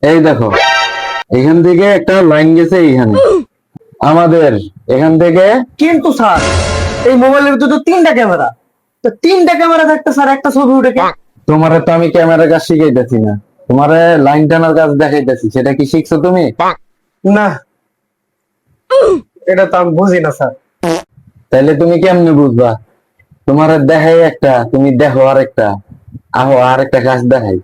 এই দেখো, এখান থেকে একটা লাইন গেছে এইখানে আমাদের এখান থেকে। কিন্তু স্যার এই মোবাইলের ভিতরে তো তিনটা ক্যামেরা, তো তিনটা ক্যামেরা থাকতে স্যার একটা ছবি উঠে কে? তোমারে তো আমি ক্যামেরার কাজ শিখাইতেছি না, তোমারে লাইন টানার কাজ দেখাইতেছি। সেটা কি শিখছো তুমি? না, এটা তো আমি বুঝি না স্যার। তাইলে তুমি কেমনে বুঝবা? তোমার দেখাই একটা, তুমি দেখো আরেকটা। আহো আরেকটা কাজ দেখাই।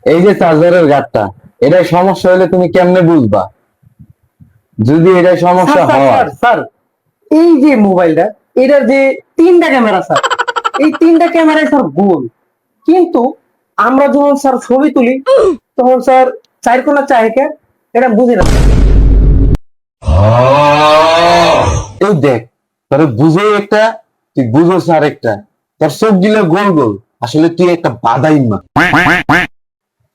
এই যে চার্জারের গাছটা, এটা সমস্যা হলে তুমি কেমনে বুঝবা? যদি এটা স্যার সমস্যা স্যার হয়, স্যার স্যার এই যে মোবাইলটা, এটার যে তিনটা ক্যামেরা স্যার, এই তিনটা ক্যামেরায় স্যার গোল, কিন্তু আমরা যখন স্যার ছবি তুলি তখন স্যার চার কোনা চাহেকে, এটা বুঝি না স্যার। এই দেখ, তোর বুঝে একটা, তুই বুঝোস আরেকটা। তোর চোখ দিলে গোল গোল, আসলে তুই একটা বাদাই মা।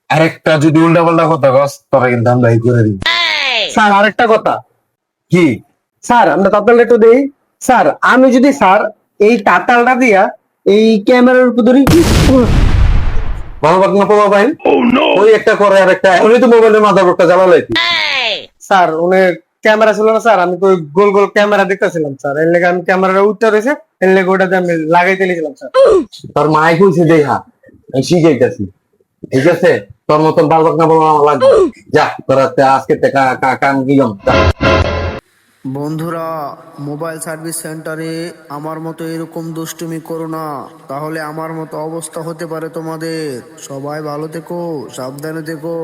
আরেকটা যদি উল্টা পাল্টা কথা কস, তোরা কিন্তু আমরা এই করে দিব। স্যার আরেকটা কথা, কি? স্যার আমরা তাতালটা একটু দেই। স্যার আমি যদি স্যার এই তাতালটা দিয়া এই ক্যামেরার উপর ধরি, ভালো বাদ না পাবা ভাই। ওই একটা করে আরেকটা, এখনই তো মোবাইলের মাথা বোর্ডটা জ্বালালাই তুই। স্যার উনি ক্যামেরা ছিল না স্যার, আমি তো ওই গোল গোল ক্যামেরা দেখতেছিলাম স্যার, এর লেগে আমি ক্যামেরাটা উঠতে রয়েছে, এর লেগে ওটাতে আমি লাগাইতে লিখলাম স্যার। তোর মাই কইছে দেখা, আমি শিখাইতেছি। ঠিক আছে, তোর মতন বাল বাক না পাবা আমার লাগবে না। যা তোরা আজকে কাম কি যা। বন্ধুরা, মোবাইল সার্ভিস সেন্টারে আমার মতো এরকম দুষ্টুমি করো না, তাহলে আমার মতো অবস্থা হতে পারে তোমাদের। সবাই ভালো থেকো, সাবধানে থেকো।